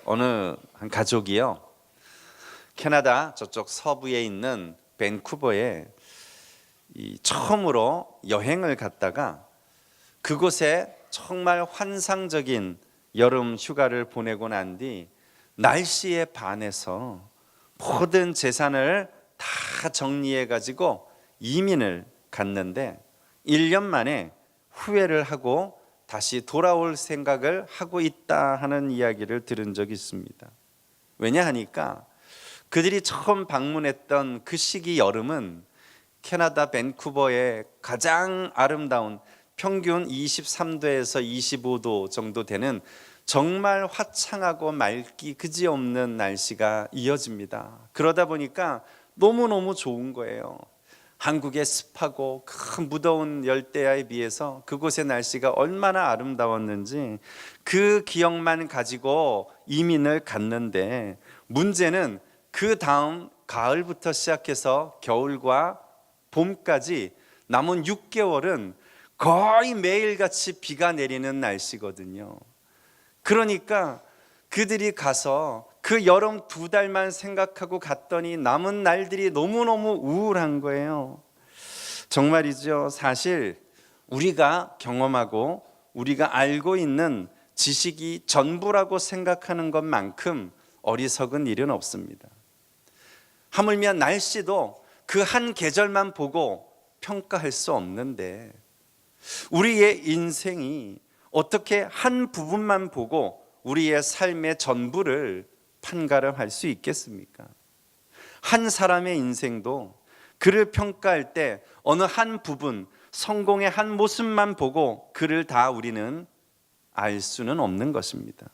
어느 한 가족이요, 캐나다 저쪽 서부에 있는 밴쿠버에 처음으로 여행을 갔다가 그곳에 정말 환상적인 여름 휴가를 보내고 난 뒤 날씨에 반해서 모든 재산을 다 정리해 가지고 이민을 갔는데 1년 만에 후회를 하고 다시 돌아올 생각을 하고 있다 하는 이야기를 들은 적이 있습니다. 왜냐하니까 그들이 처음 방문했던 그 시기 여름은 캐나다 밴쿠버의 가장 아름다운 평균 23도에서 25도 정도 되는 정말 화창하고 맑기 그지없는 날씨가 이어집니다. 그러다 보니까 너무너무 좋은 거예요. 한국의 습하고 큰 무더운 열대야에 비해서 그곳의 날씨가 얼마나 아름다웠는지 그 기억만 가지고 이민을 갔는데, 문제는 그 다음 가을부터 시작해서 겨울과 봄까지 남은 6개월은 거의 매일같이 비가 내리는 날씨거든요. 그러니까 그들이 가서 그 여름 2달만 생각하고 갔더니 남은 날들이 너무너무 우울한 거예요. 정말이죠. 사실 우리가 경험하고 우리가 알고 있는 지식이 전부라고 생각하는 것만큼 어리석은 일은 없습니다. 하물며 날씨도 그 한 계절만 보고 평가할 수 없는데, 우리의 인생이 어떻게 한 부분만 보고 우리의 삶의 전부를 판가름할 수 있겠습니까? 한 사람의 인생도 그를 평가할 때 어느 한 부분, 성공의 한 모습만 보고 그를 다 우리는 알 수는 없는 것입니다.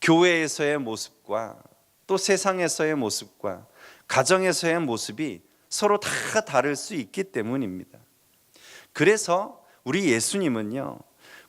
교회에서의 모습과 또 세상에서의 모습과 가정에서의 모습이 서로 다 다를 수 있기 때문입니다. 그래서 우리 예수님은요,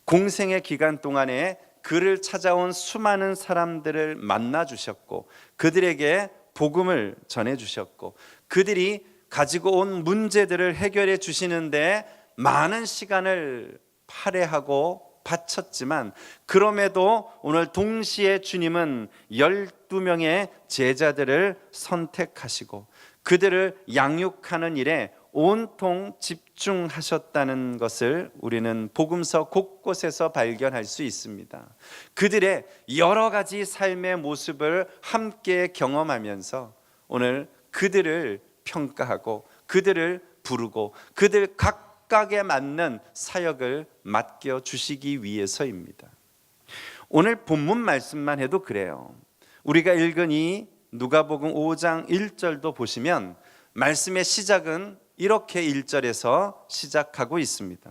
공생의 기간 동안에 그를 찾아온 수많은 사람들을 만나 주셨고 그들에게 복음을 전해 주셨고 그들이 가지고 온 문제들을 해결해 주시는데 많은 시간을 할애하고 바쳤지만, 그럼에도 오늘 동시에 주님은 12명의 제자들을 선택하시고 그들을 양육하는 일에 온통 집중하셨다는 것을 우리는 복음서 곳곳에서 발견할 수 있습니다. 그들의 여러 가지 삶의 모습을 함께 경험하면서 오늘 그들을 평가하고 그들을 부르고 그들 각각에 맞는 사역을 맡겨 주시기 위해서입니다. 오늘 본문 말씀만 해도 그래요. 우리가 읽은 이 누가복음 5장 1절도 보시면 말씀의 시작은 이렇게 1절에서 시작하고 있습니다.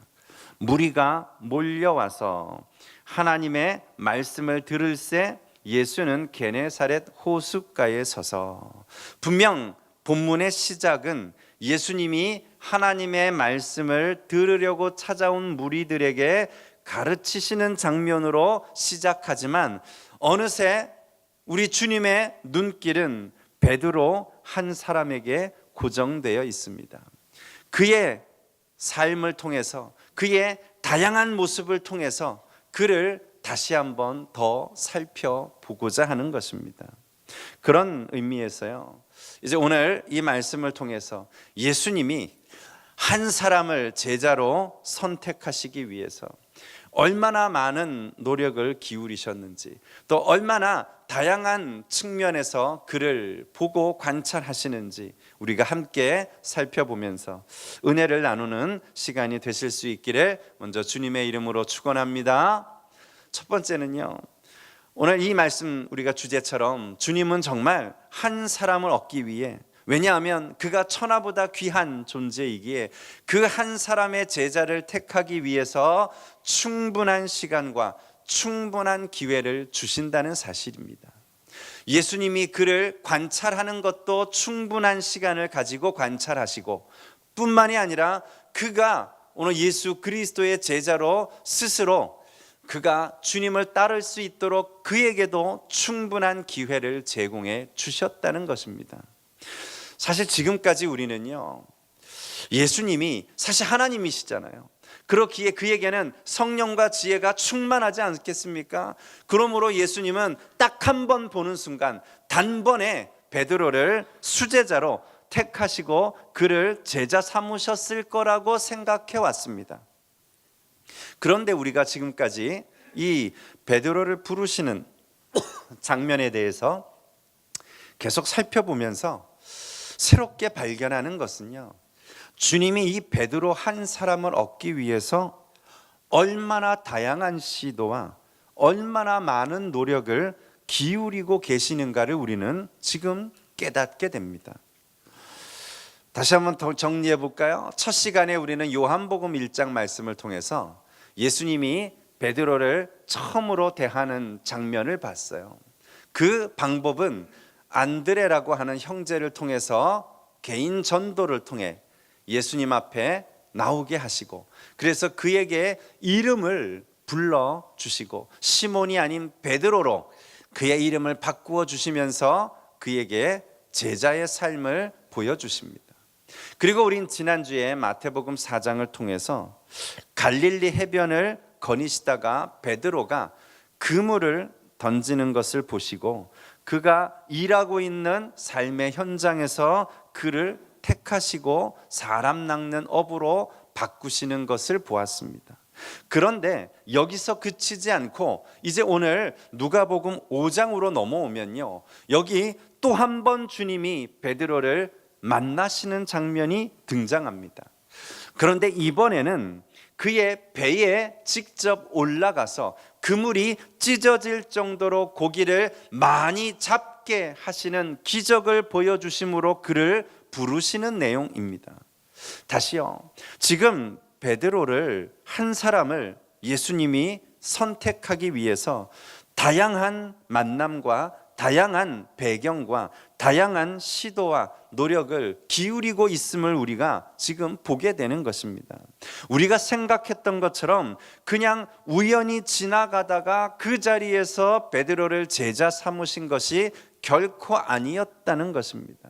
무리가 몰려와서 하나님의 말씀을 들을새 예수는 게네사렛 호숫가에 서서, 분명 본문의 시작은 예수님이 하나님의 말씀을 들으려고 찾아온 무리들에게 가르치시는 장면으로 시작하지만 어느새 우리 주님의 눈길은 베드로 한 사람에게 고정되어 있습니다. 그의 삶을 통해서, 그의 다양한 모습을 통해서 그를 다시 한번 더 살펴보고자 하는 것입니다. 그런 의미에서요, 이제 오늘 이 말씀을 통해서 예수님이 한 사람을 제자로 선택하시기 위해서 얼마나 많은 노력을 기울이셨는지, 또 얼마나 다양한 측면에서 그를 보고 관찰하시는지 우리가 함께 살펴보면서 은혜를 나누는 시간이 되실 수 있기를 먼저 주님의 이름으로 축원합니다. 첫 번째는요, 오늘 이 말씀 우리가 주제처럼 주님은 정말 한 사람을 얻기 위해, 왜냐하면 그가 천하보다 귀한 존재이기에 그 한 사람의 제자를 택하기 위해서 충분한 시간과 충분한 기회를 주신다는 사실입니다. 예수님이 그를 관찰하는 것도 충분한 시간을 가지고 관찰하시고, 뿐만이 아니라 그가 오늘 예수 그리스도의 제자로 스스로 그가 주님을 따를 수 있도록 그에게도 충분한 기회를 제공해 주셨다는 것입니다. 사실 지금까지 우리는요, 예수님이 사실 하나님이시잖아요. 그렇기에 그에게는 성령과 지혜가 충만하지 않겠습니까? 그러므로 예수님은 딱 한 번 보는 순간 단번에 베드로를 수제자로 택하시고 그를 제자 삼으셨을 거라고 생각해 왔습니다. 그런데 우리가 지금까지 이 베드로를 부르시는 장면에 대해서 계속 살펴보면서 새롭게 발견하는 것은요, 주님이 이 베드로 한 사람을 얻기 위해서 얼마나 다양한 시도와 얼마나 많은 노력을 기울이고 계시는가를 우리는 지금 깨닫게 됩니다. 다시 한번 더 정리해 볼까요? 첫 시간에 우리는 요한복음 1장 말씀을 통해서 예수님이 베드로를 처음으로 대하는 장면을 봤어요. 그 방법은 안드레라고 하는 형제를 통해서 개인 전도를 통해 예수님 앞에 나오게 하시고, 그래서 그에게 이름을 불러주시고 시몬이 아닌 베드로로 그의 이름을 바꾸어 주시면서 그에게 제자의 삶을 보여주십니다. 그리고 우린 지난주에 마태복음 4장을 통해서 갈릴리 해변을 거니시다가 베드로가 그물을 던지는 것을 보시고 그가 일하고 있는 삶의 현장에서 그를 택하시고 사람 낚는 업으로 바꾸시는 것을 보았습니다. 그런데 여기서 그치지 않고 이제 오늘 누가복음 5장으로 넘어오면요, 여기 또 한 번 주님이 베드로를 만나시는 장면이 등장합니다. 그런데 이번에는 그의 배에 직접 올라가서 그물이 찢어질 정도로 고기를 많이 잡게 하시는 기적을 보여주심으로 그를 부르시는 내용입니다. 다시요, 지금 베드로를 한 사람을 예수님이 선택하기 위해서 다양한 만남과 다양한 배경과 다양한 시도와 노력을 기울이고 있음을 우리가 지금 보게 되는 것입니다. 우리가 생각했던 것처럼 그냥 우연히 지나가다가 그 자리에서 베드로를 제자 삼으신 것이 결코 아니었다는 것입니다.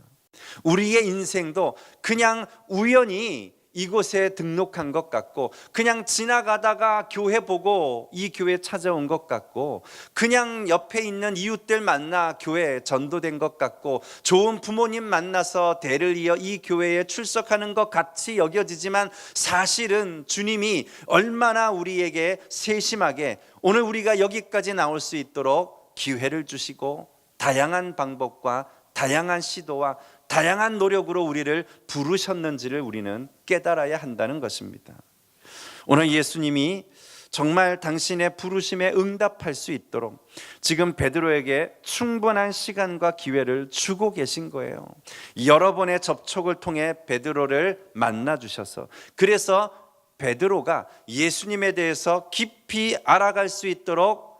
우리의 인생도 그냥 우연히 이곳에 등록한 것 같고, 그냥 지나가다가 교회 보고 이 교회 찾아온 것 같고, 그냥 옆에 있는 이웃들 만나 교회에 전도된 것 같고, 좋은 부모님 만나서 대를 이어 이 교회에 출석하는 것 같이 여겨지지만, 사실은 주님이 얼마나 우리에게 세심하게 오늘 우리가 여기까지 나올 수 있도록 기회를 주시고 다양한 방법과 다양한 시도와 다양한 노력으로 우리를 부르셨는지를 우리는 깨달아야 한다는 것입니다. 오늘 예수님이 정말 당신의 부르심에 응답할 수 있도록 지금 베드로에게 충분한 시간과 기회를 주고 계신 거예요. 여러 번의 접촉을 통해 베드로를 만나 주셔서, 그래서 베드로가 예수님에 대해서 깊이 알아갈 수 있도록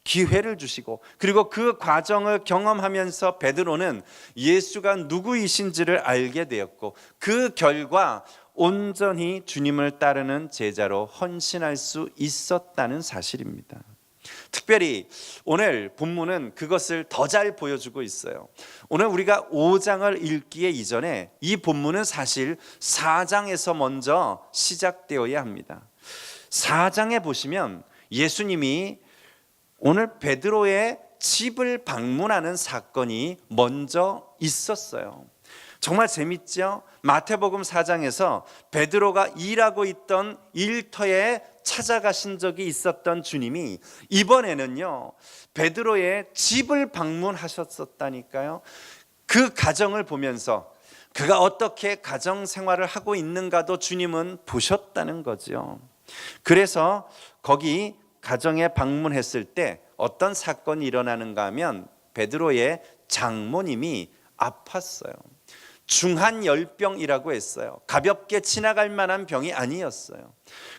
기회를 주시고, 그리고 그 과정을 경험하면서 베드로는 예수가 누구이신지를 알게 되었고, 그 결과 온전히 주님을 따르는 제자로 헌신할 수 있었다는 사실입니다. 특별히 오늘 본문은 그것을 더 잘 보여주고 있어요. 오늘 우리가 5장을 읽기에 이전에 이 본문은 사실 4장에서 먼저 시작되어야 합니다. 4장에 보시면 예수님이 오늘 베드로의 집을 방문하는 사건이 먼저 있었어요. 정말 재밌죠? 마태복음 4장에서 베드로가 일하고 있던 일터에 찾아가신 적이 있었던 주님이 이번에는요, 베드로의 집을 방문하셨었다니까요. 그 가정을 보면서 그가 어떻게 가정 생활을 하고 있는가도 주님은 보셨다는 거죠. 그래서 거기 가정에 방문했을 때 어떤 사건이 일어나는가 하면 베드로의 장모님이 아팠어요. 중한열병이라고 했어요. 가볍게 지나갈 만한 병이 아니었어요.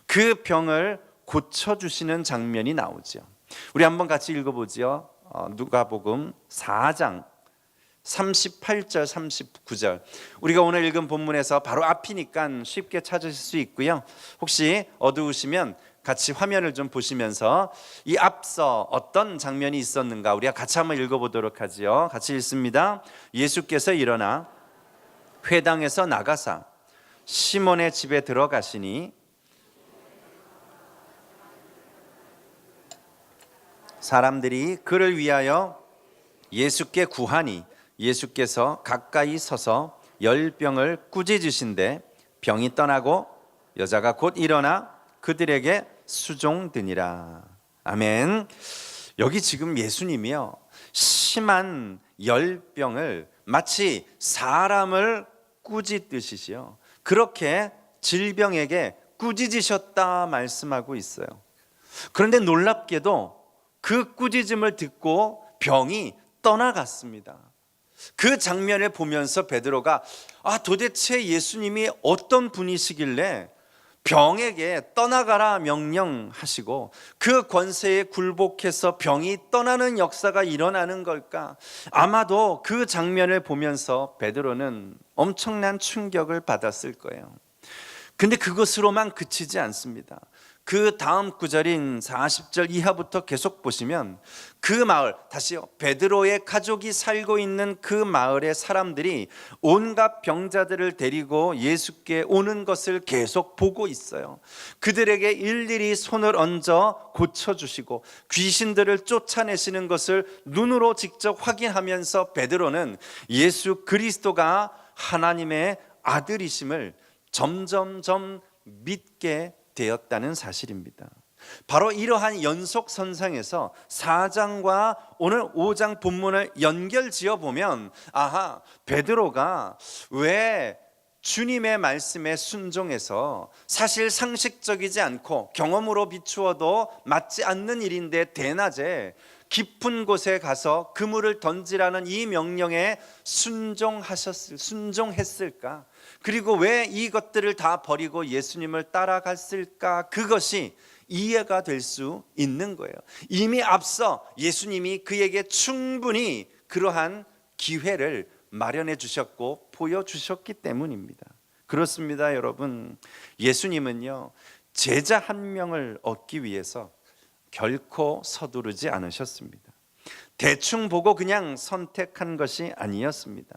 그 병을 고쳐주시는 장면이 나오죠. 우리 한번 같이 읽어보죠. 누가복음 4장 38절 39절. 우리가 오늘 읽은 본문에서 바로 앞이니까 쉽게 찾으실 수 있고요. 혹시 어두우시면 같이 화면을 좀 보시면서 이 앞서 어떤 장면이 있었는가 우리가 같이 한번 읽어보도록 하지요. 같이 읽습니다. 예수께서 일어나 회당에서 나가사 시몬의 집에 들어가시니 사람들이 그를 위하여 예수께 구하니 예수께서 가까이 서서 열병을 꾸짖으신데 병이 떠나고 여자가 곧 일어나 그들에게 수종드니라. 아멘. 여기 지금 예수님이요, 심한 열병을 마치 사람을 꾸짖듯이요, 그렇게 질병에게 꾸짖으셨다 말씀하고 있어요. 그런데 놀랍게도 그 꾸짖음을 듣고 병이 떠나갔습니다. 그 장면을 보면서 베드로가 도대체 예수님이 어떤 분이시길래 병에게 떠나가라 명령하시고 그 권세에 굴복해서 병이 떠나는 역사가 일어나는 걸까? 아마도 그 장면을 보면서 베드로는 엄청난 충격을 받았을 거예요. 근데 그것으로만 그치지 않습니다. 그 다음 구절인 40절 이하부터 계속 보시면 그 마을, 다시요, 베드로의 가족이 살고 있는 그 마을의 사람들이 온갖 병자들을 데리고 예수께 오는 것을 계속 보고 있어요. 그들에게 일일이 손을 얹어 고쳐주시고 귀신들을 쫓아내시는 것을 눈으로 직접 확인하면서 베드로는 예수 그리스도가 하나님의 아들이심을 점점점 믿게 되었다는 사실입니다. 바로 이러한 연속선상에서 4장과 오늘 5장 본문을 연결지어 보면 베드로가 왜 주님의 말씀에 순종해서 사실 상식적이지 않고 경험으로 비추어도 맞지 않는 일인데 대낮에 깊은 곳에 가서 그물을 던지라는 이 명령에 순종했을까? 그리고 왜 이것들을 다 버리고 예수님을 따라갔을까? 그것이 이해가 될 수 있는 거예요. 이미 앞서 예수님이 그에게 충분히 그러한 기회를 마련해 주셨고 보여주셨기 때문입니다. 그렇습니다, 여러분. 예수님은요, 제자 한 명을 얻기 위해서 결코 서두르지 않으셨습니다. 대충 보고 그냥 선택한 것이 아니었습니다.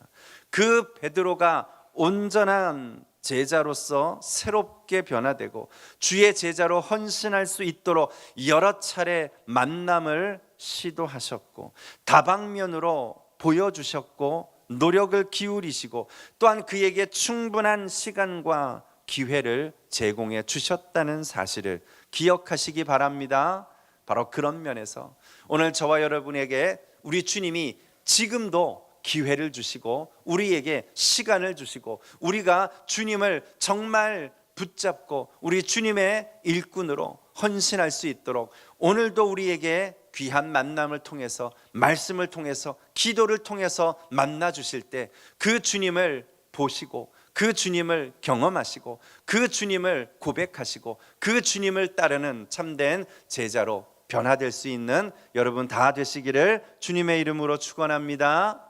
그 베드로가 온전한 제자로서 새롭게 변화되고 주의 제자로 헌신할 수 있도록 여러 차례 만남을 시도하셨고 다방면으로 보여주셨고 노력을 기울이시고 또한 그에게 충분한 시간과 기회를 제공해 주셨다는 사실을 기억하시기 바랍니다. 바로 그런 면에서 오늘 저와 여러분에게 우리 주님이 지금도 기회를 주시고 우리에게 시간을 주시고 우리가 주님을 정말 붙잡고 우리 주님의 일꾼으로 헌신할 수 있도록 오늘도 우리에게 귀한 만남을 통해서 말씀을 통해서 기도를 통해서 만나 주실 때 그 주님을 보시고 그 주님을 경험하시고 그 주님을 고백하시고 그 주님을 따르는 참된 제자로 변화될 수 있는 여러분 다 되시기를 주님의 이름으로 축원합니다.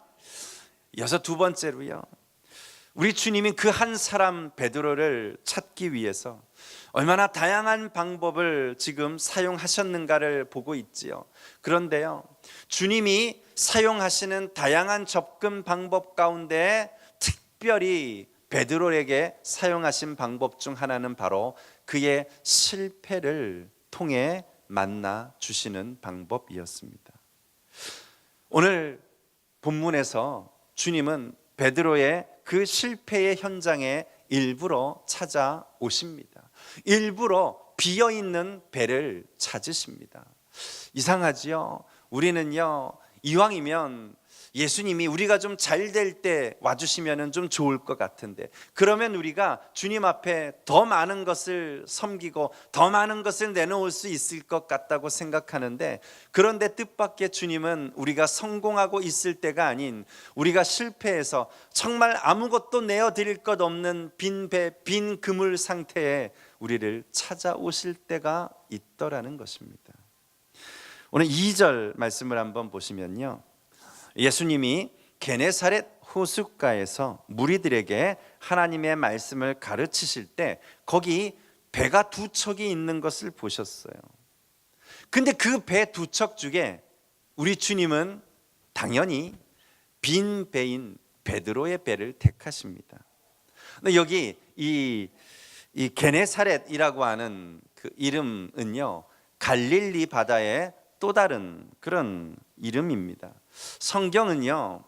이어서 두 번째로요, 우리 주님이 그 한 사람 베드로를 찾기 위해서 얼마나 다양한 방법을 지금 사용하셨는가를 보고 있지요. 그런데요, 주님이 사용하시는 다양한 접근 방법 가운데 특별히 베드로에게 사용하신 방법 중 하나는 바로 그의 실패를 통해 만나 주시는 방법이었습니다. 오늘 본문에서 주님은 베드로의 그 실패의 현장에 일부러 찾아오십니다. 일부러 비어있는 배를 찾으십니다. 이상하지요? 우리는요, 이왕이면 예수님이 우리가 좀 잘 될 때 와주시면 좀 좋을 것 같은데, 그러면 우리가 주님 앞에 더 많은 것을 섬기고 더 많은 것을 내놓을 수 있을 것 같다고 생각하는데, 그런데 뜻밖의 주님은 우리가 성공하고 있을 때가 아닌 우리가 실패해서 정말 아무것도 내어드릴 것 없는 빈 배, 빈 그물 상태에 우리를 찾아오실 때가 있더라는 것입니다. 오늘 2절 말씀을 한번 보시면요, 예수님이 게네사렛 호숫가에서 무리들에게 하나님의 말씀을 가르치실 때 거기 배가 두 척이 있는 것을 보셨어요. 근데 그 배 두 척 중에 우리 주님은 당연히 빈 배인 베드로의 배를 택하십니다. 근데 여기 이 게네사렛이라고 하는 그 이름은요, 갈릴리 바다의 또 다른 그런 이름입니다. 성경은요,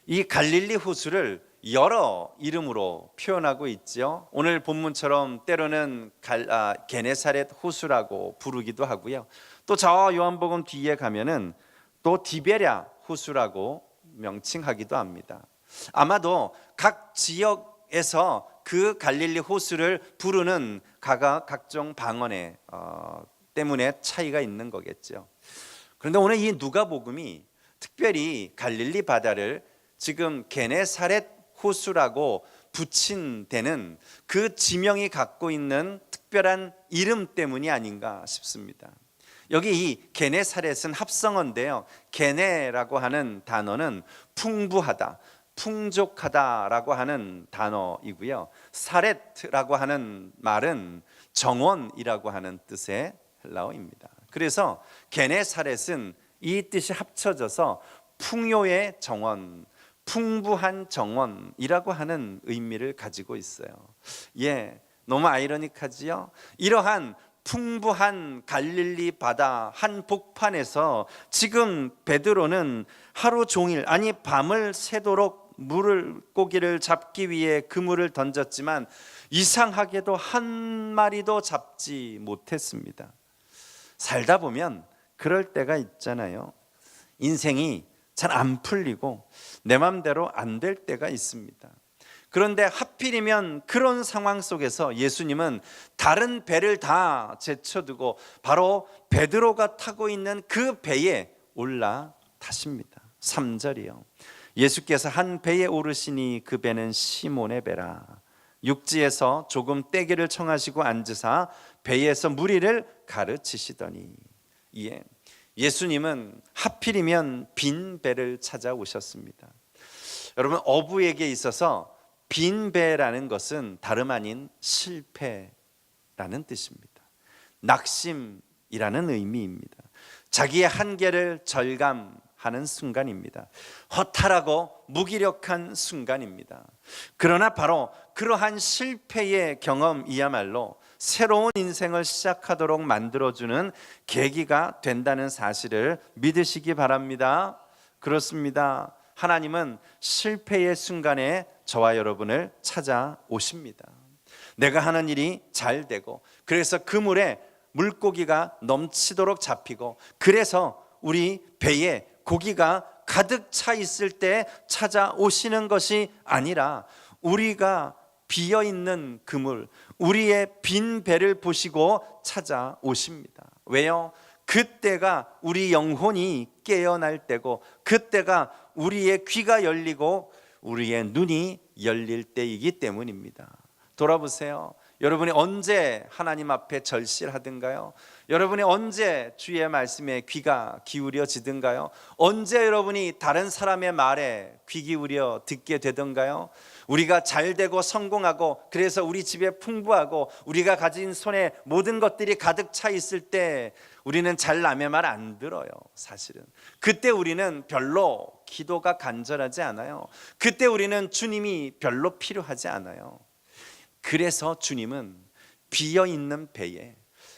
이 갈릴리 호수를 여러 이름으로 표현하고 있죠. 오늘 본문처럼 때로는 게네사렛 호수라고 부르기도 하고요. 또 저 요한복음 뒤에 가면은 또 디베랴 호수라고 명칭하기도 합니다. 아마도 각 지역에서 그 갈릴리 호수를 부르는 각종 방언에 때문에 차이가 있는 거겠죠. 그런데 오늘 이 누가복음이 특별히 갈릴리 바다를 지금 게네사렛 호수라고 붙인 데는 그 지명이 갖고 있는 특별한 이름 때문이 아닌가 싶습니다. 여기 이 게네사렛은 합성어인데요, 게네라고 하는 단어는 풍부하다, 풍족하다라고 하는 단어이고요, 사렛라고 하는 말은 정원이라고 하는 뜻의 헬라어입니다. 그래서 게네사렛은 이 뜻이 합쳐져서 풍요의 정원, 풍부한 정원이라고 하는 의미를 가지고 있어요. 너무 아이러니하지요? 이러한 풍부한 갈릴리 바다 한 복판에서 지금 베드로는 하루 종일, 아니 밤을 새도록 물고기를 잡기 위해 그물을 던졌지만 이상하게도 한 마리도 잡지 못했습니다. 살다 보면 그럴 때가 있잖아요. 인생이 잘 안 풀리고 내 맘대로 안 될 때가 있습니다. 그런데 하필이면 그런 상황 속에서 예수님은 다른 배를 다 제쳐두고 바로 베드로가 타고 있는 그 배에 올라타십니다. 3절이요. 예수께서 한 배에 오르시니 그 배는 시몬의 배라. 육지에서 조금 떼기를 청하시고 앉으사 배에서 무리를 가르치시더니. 예수님은 하필이면 빈 배를 찾아오셨습니다. 여러분, 어부에게 있어서 빈 배라는 것은 다름 아닌 실패라는 뜻입니다. 낙심이라는 의미입니다. 자기의 한계를 절감하는 순간입니다. 허탈하고 무기력한 순간입니다. 그러나 바로 그러한 실패의 경험이야말로 새로운 인생을 시작하도록 만들어주는 계기가 된다는 사실을 믿으시기 바랍니다. 그렇습니다. 하나님은 실패의 순간에 저와 여러분을 찾아오십니다. 내가 하는 일이 잘 되고, 그래서 그물에 물고기가 넘치도록 잡히고, 그래서 우리 배에 고기가 가득 차 있을 때 찾아오시는 것이 아니라 우리가 비어있는 그물, 우리의 빈 배를 보시고 찾아오십니다. 왜요? 그때가 우리 영혼이 깨어날 때고, 그때가 우리의 귀가 열리고 우리의 눈이 열릴 때이기 때문입니다. 돌아보세요. 여러분이 언제 하나님 앞에 절실하든가요? 여러분이 언제 주의 말씀에 귀가 기울여지든가요? 언제 여러분이 다른 사람의 말에 귀 기울여 듣게 되던가요? 우리가 잘 되고 성공하고, 그래서 우리 집에 풍부하고 우리가 가진 손에 모든 것들이 가득 차 있을 때 우리는 잘 남의 말 안 들어요. 사실은 그때 우리는 별로 기도가 간절하지 않아요. 그때 우리는 주님이 별로 필요하지 않아요. 그래서 주님은 비어있는 배에,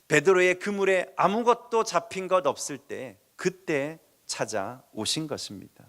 베드로의 그물에 아무것도 잡힌 것 없을 때 그때 찾아오신 것입니다.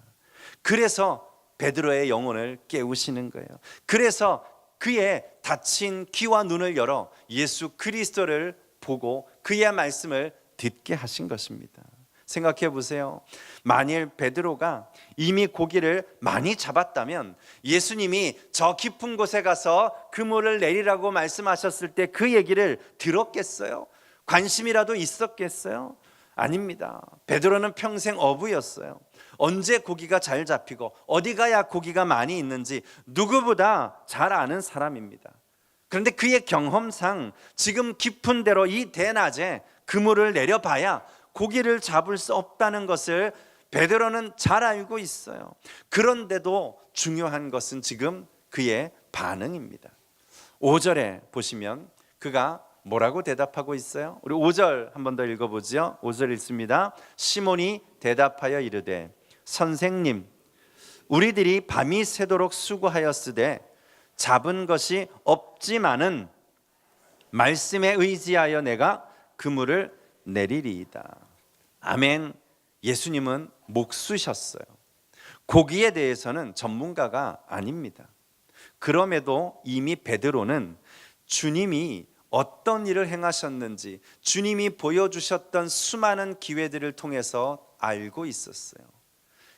그래서 베드로의 영혼을 깨우시는 거예요. 그래서 그의 닫힌 귀와 눈을 열어 예수 그리스도를 보고 그의 말씀을 듣게 하신 것입니다. 생각해 보세요. 만일 베드로가 이미 고기를 많이 잡았다면 예수님이 저 깊은 곳에 가서 그물을 내리라고 말씀하셨을 때 그 얘기를 들었겠어요? 관심이라도 있었겠어요? 아닙니다. 베드로는 평생 어부였어요. 언제 고기가 잘 잡히고 어디 가야 고기가 많이 있는지 누구보다 잘 아는 사람입니다. 그런데 그의 경험상 지금 깊은 데로 이 대낮에 그물을 내려봐야 고기를 잡을 수 없다는 것을 베드로는 잘 알고 있어요. 그런데도 중요한 것은 지금 그의 반응입니다. 5절에 보시면 그가 뭐라고 대답하고 있어요? 우리 5절 한 번 더 읽어보죠. 5절 읽습니다. 시몬이 대답하여 이르되 선생님, 우리들이 밤이 새도록 수고하였으되 잡은 것이 없지만은 말씀에 의지하여 내가 그물을 내리리이다. 아멘. 예수님은 목수셨어요. 고기에 대해서는 전문가가 아닙니다. 그럼에도 이미 베드로는 주님이 어떤 일을 행하셨는지, 주님이 보여주셨던 수많은 기회들을 통해서 알고 있었어요.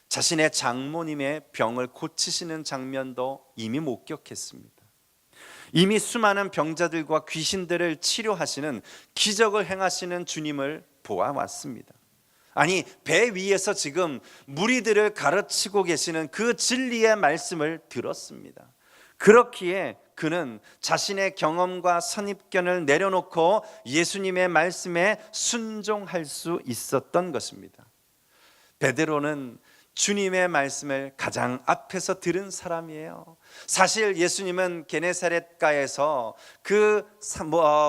자신의 장모님의 병을 고치시는 장면도 이미 목격했습니다. 이미 수많은 병자들과 귀신들을 치료하시는, 기적을 행하시는 주님을 보아왔습니다. 아니, 배 위에서 지금 무리들을 가르치고 계시는 그 진리의 말씀을 들었습니다. 그렇기에 그는 자신의 경험과 선입견을 내려놓고 예수님의 말씀에 순종할 수 있었던 것입니다. 베드로는 주님의 말씀을 가장 앞에서 들은 사람이에요. 사실 예수님은 게네사렛가에서 그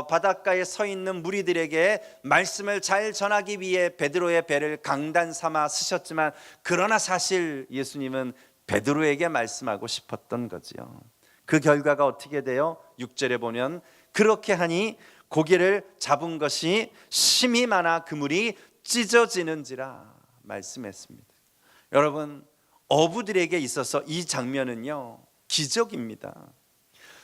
바닷가에 서 있는 무리들에게 말씀을 잘 전하기 위해 베드로의 배를 강단 삼아 쓰셨지만, 그러나 사실 예수님은 베드로에게 말씀하고 싶었던 거지요. 그 결과가 어떻게 돼요? 6절에 보면 그렇게 하니 고기를 잡은 것이 심히 많아 그물이 찢어지는지라 말씀했습니다. 여러분, 어부들에게 있어서 이 장면은요, 기적입니다.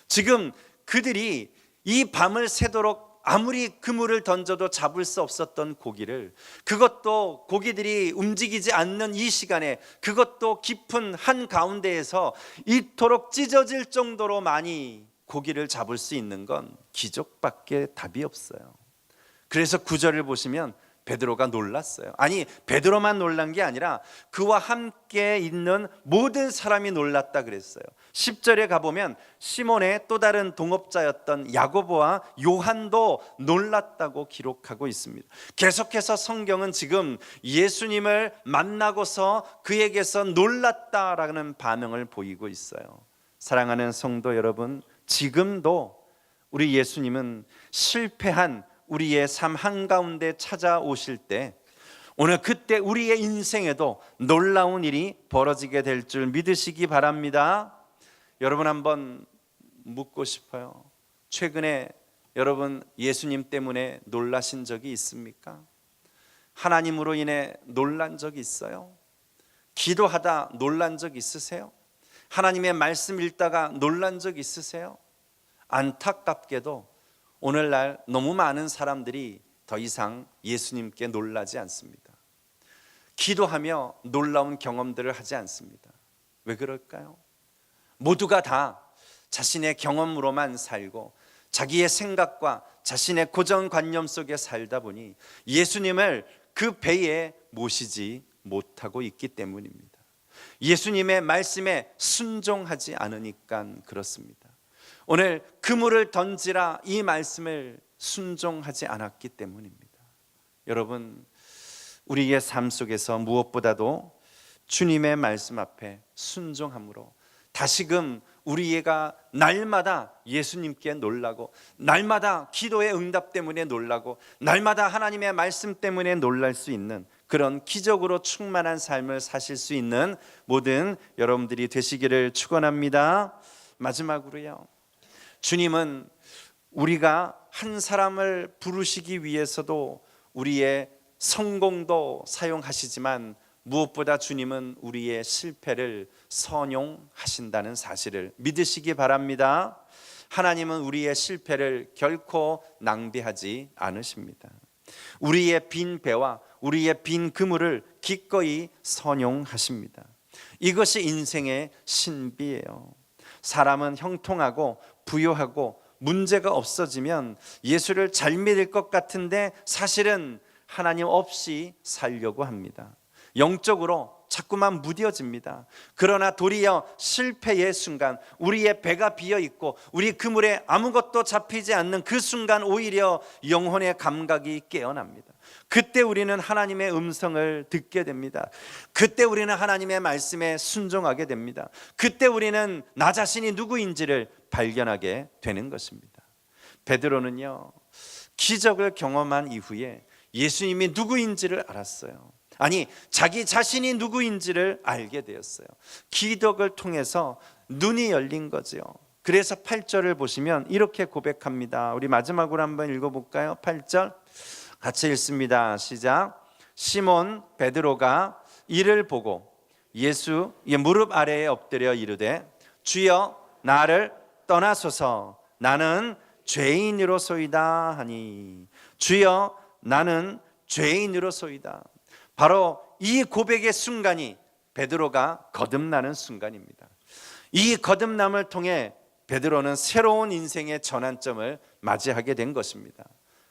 지금 그들이 이 밤을 새도록 아무리 그물을 던져도 잡을 수 없었던 고기를, 그것도 고기들이 움직이지 않는 이 시간에, 그것도 깊은 한 가운데에서 이토록 찢어질 정도로 많이 고기를 잡을 수 있는 건 기적밖에 답이 없어요. 그래서 9절을 보시면 베드로가 놀랐어요. 아니, 베드로만 놀란 게 아니라 그와 함께 있는 모든 사람이 놀랐다 그랬어요. 10절에 가보면 시몬의 또 다른 동업자였던 야고보와 요한도 놀랐다고 기록하고 있습니다. 계속해서 성경은 지금 예수님을 만나고서 그에게서 놀랐다라는 반응을 보이고 있어요. 사랑하는 성도 여러분, 지금도 우리 예수님은 실패한 우리의 삶 한가운데 찾아오실 때, 오늘 그때 우리의 인생에도 놀라운 일이 벌어지게 될 줄 믿으시기 바랍니다. 여러분, 한번 묻고 싶어요. 최근에 여러분 예수님 때문에 놀라신 적이 있습니까? 하나님으로 인해 놀란 적이 있어요? 기도하다 놀란 적 있으세요? 하나님의 말씀 읽다가 놀란 적 있으세요? 안타깝게도 오늘날 너무 많은 사람들이 더 이상 예수님께 놀라지 않습니다. 기도하며 놀라운 경험들을 하지 않습니다. 왜 그럴까요? 모두가 다 자신의 경험으로만 살고 자기의 생각과 자신의 고정관념 속에 살다 보니 예수님을 그 배에 모시지 못하고 있기 때문입니다. 예수님의 말씀에 순종하지 않으니까 그렇습니다. 오늘 그물을 던지라 이 말씀을 순종하지 않았기 때문입니다. 여러분, 우리의 삶 속에서 무엇보다도 주님의 말씀 앞에 순종함으로 다시금 우리가 날마다 예수님께 놀라고, 날마다 기도의 응답 때문에 놀라고, 날마다 하나님의 말씀 때문에 놀랄 수 있는 그런 기적으로 충만한 삶을 사실 수 있는 모든 여러분들이 되시기를 축원합니다. 마지막으로요, 주님은 우리가 한 사람을 부르시기 위해서도 우리의 성공도 사용하시지만, 무엇보다 주님은 우리의 실패를 선용하신다는 사실을 믿으시기 바랍니다. 하나님은 우리의 실패를 결코 낭비하지 않으십니다. 우리의 빈 배와 우리의 빈 그물을 기꺼이 선용하십니다. 이것이 인생의 신비예요. 사람은 형통하고 부유하고 문제가 없어지면 예수를 잘 믿을 것 같은데 사실은 하나님 없이 살려고 합니다. 영적으로 자꾸만 무뎌집니다. 그러나 도리어 실패의 순간, 우리의 배가 비어있고 우리 그물에 아무것도 잡히지 않는 그 순간 오히려 영혼의 감각이 깨어납니다. 그때 우리는 하나님의 음성을 듣게 됩니다. 그때 우리는 하나님의 말씀에 순종하게 됩니다. 그때 우리는 나 자신이 누구인지를 발견하게 되는 것입니다. 베드로는요, 기적을 경험한 이후에 예수님이 누구인지를 알았어요. 아니, 자기 자신이 누구인지를 알게 되었어요. 기적을 통해서 눈이 열린 거죠. 그래서 8절을 보시면 이렇게 고백합니다. 우리 마지막으로 한번 읽어볼까요? 8절 같이 읽습니다. 시작. 시몬 베드로가 이를 보고 예수의 무릎 아래에 엎드려 이르되 주여 나를 떠나소서 나는 죄인으로소이다 하니 주여 나는 죄인으로소이다. 바로 이 고백의 순간이 베드로가 거듭나는 순간입니다. 이 거듭남을 통해 베드로는 새로운 인생의 전환점을 맞이하게 된 것입니다.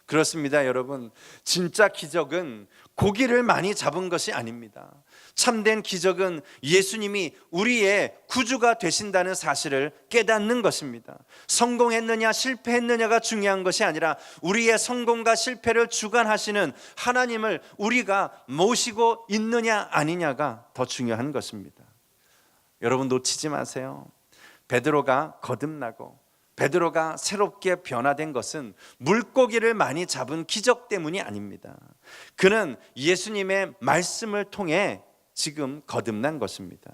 그렇습니다, 여러분. 진짜 기적은 고기를 많이 잡은 것이 아닙니다. 참된 기적은 예수님이 우리의 구주가 되신다는 사실을 깨닫는 것입니다. 성공했느냐 실패했느냐가 중요한 것이 아니라 우리의 성공과 실패를 주관하시는 하나님을 우리가 모시고 있느냐 아니냐가 더 중요한 것입니다. 여러분 놓치지 마세요. 베드로가 거듭나고 베드로가 새롭게 변화된 것은 물고기를 많이 잡은 기적 때문이 아닙니다. 그는 예수님의 말씀을 통해 지금 거듭난 것입니다.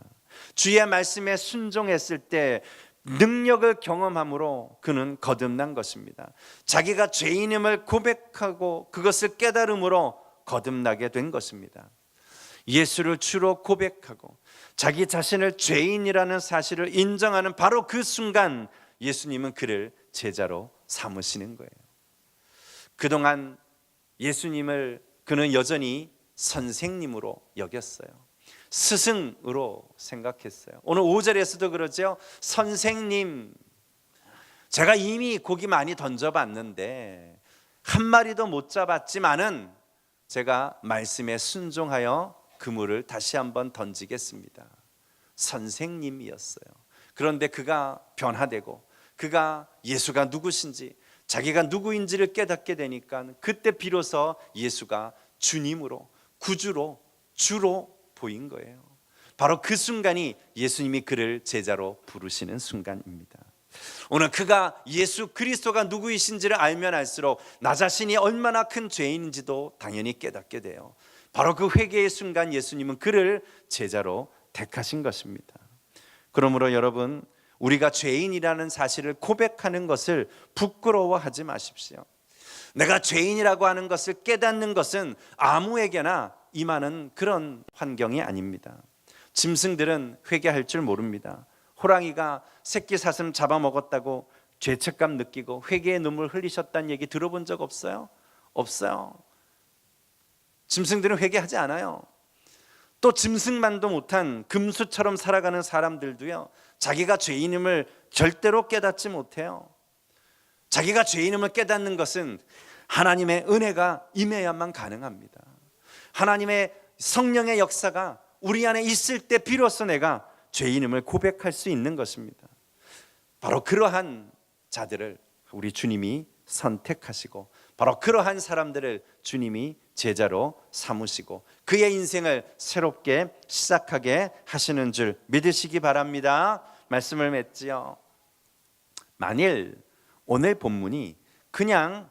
주의 말씀에 순종했을 때 능력을 경험함으로 그는 거듭난 것입니다. 자기가 죄인임을 고백하고 그것을 깨달음으로 거듭나게 된 것입니다. 예수를 주로 고백하고 자기 자신을 죄인이라는 사실을 인정하는 바로 그 순간 예수님은 그를 제자로 삼으시는 거예요. 그동안 예수님을 그는 여전히 선생님으로 여겼어요. 스승으로 생각했어요. 오늘 5절에서도 그러죠. 선생님, 제가 이미 고기 많이 던져봤는데 한 마리도 못 잡았지만은 제가 말씀에 순종하여 그물을 다시 한번 던지겠습니다. 선생님이었어요. 그런데 그가 변화되고 그가 예수가 누구신지 자기가 누구인지를 깨닫게 되니까 그때 비로소 예수가 주님으로 구주로 주로 보인 거예요. 바로 그 순간이 예수님이 그를 제자로 부르시는 순간입니다. 오늘 그가 예수 그리스도가 누구이신지를 알면 알수록 나 자신이 얼마나 큰 죄인인지도 당연히 깨닫게 돼요. 바로 그 회개의 순간 예수님은 그를 제자로 택하신 것입니다. 그러므로 여러분, 우리가 죄인이라는 사실을 고백하는 것을 부끄러워하지 마십시오. 내가 죄인이라고 하는 것을 깨닫는 것은 아무에게나 임하는 그런 환경이 아닙니다. 짐승들은 회개할 줄 모릅니다. 호랑이가 새끼 사슴 잡아먹었다고 죄책감 느끼고 회개의 눈물 흘리셨다는 얘기 들어본 적 없어요? 없어요. 짐승들은 회개하지 않아요. 또 짐승만도 못한 금수처럼 살아가는 사람들도요, 자기가 죄인임을 절대로 깨닫지 못해요. 자기가 죄인임을 깨닫는 것은 하나님의 은혜가 임해야만 가능합니다. 하나님의 성령의 역사가 우리 안에 있을 때 비로소 내가 죄인임을 고백할 수 있는 것입니다. 바로 그러한 자들을 우리 주님이 선택하시고 바로 그러한 사람들을 주님이 제자로 삼으시고 그의 인생을 새롭게 시작하게 하시는 줄 믿으시기 바랍니다. 말씀을 맺지요. 만일 오늘 본문이 그냥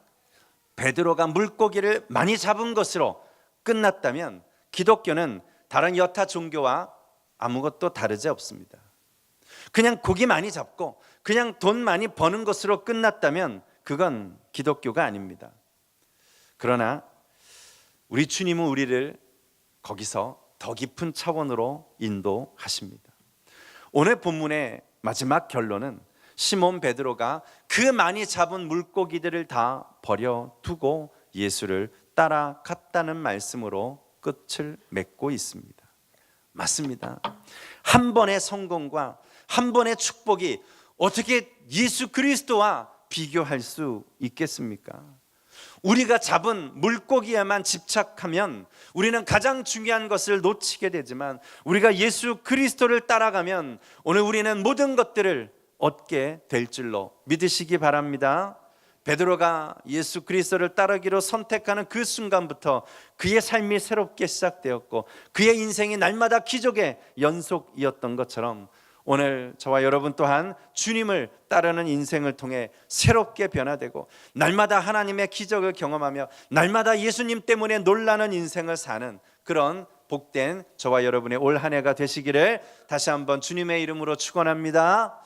베드로가 물고기를 많이 잡은 것으로 끝났다면 기독교는 다른 여타 종교와 아무것도 다르지 없습니다. 그냥 고기 많이 잡고 그냥 돈 많이 버는 것으로 끝났다면 그건 기독교가 아닙니다. 그러나 우리 주님은 우리를 거기서 더 깊은 차원으로 인도하십니다. 오늘 본문의 마지막 결론은 시몬 베드로가 그 많이 잡은 물고기들을 다 버려두고 예수를 따라갔다는 말씀으로 끝을 맺고 있습니다. 맞습니다. 한 번의 성공과 한 번의 축복이 어떻게 예수 그리스도와 비교할 수 있겠습니까? 우리가 잡은 물고기에만 집착하면 우리는 가장 중요한 것을 놓치게 되지만 우리가 예수 그리스도를 따라가면 오늘 우리는 모든 것들을 얻게 될 줄로 믿으시기 바랍니다. 베드로가 예수 그리스도를 따르기로 선택하는 그 순간부터 그의 삶이 새롭게 시작되었고 그의 인생이 날마다 기적의 연속이었던 것처럼 오늘 저와 여러분 또한 주님을 따르는 인생을 통해 새롭게 변화되고 날마다 하나님의 기적을 경험하며 날마다 예수님 때문에 놀라는 인생을 사는 그런 복된 저와 여러분의 올 한 해가 되시기를 다시 한번 주님의 이름으로 축원합니다.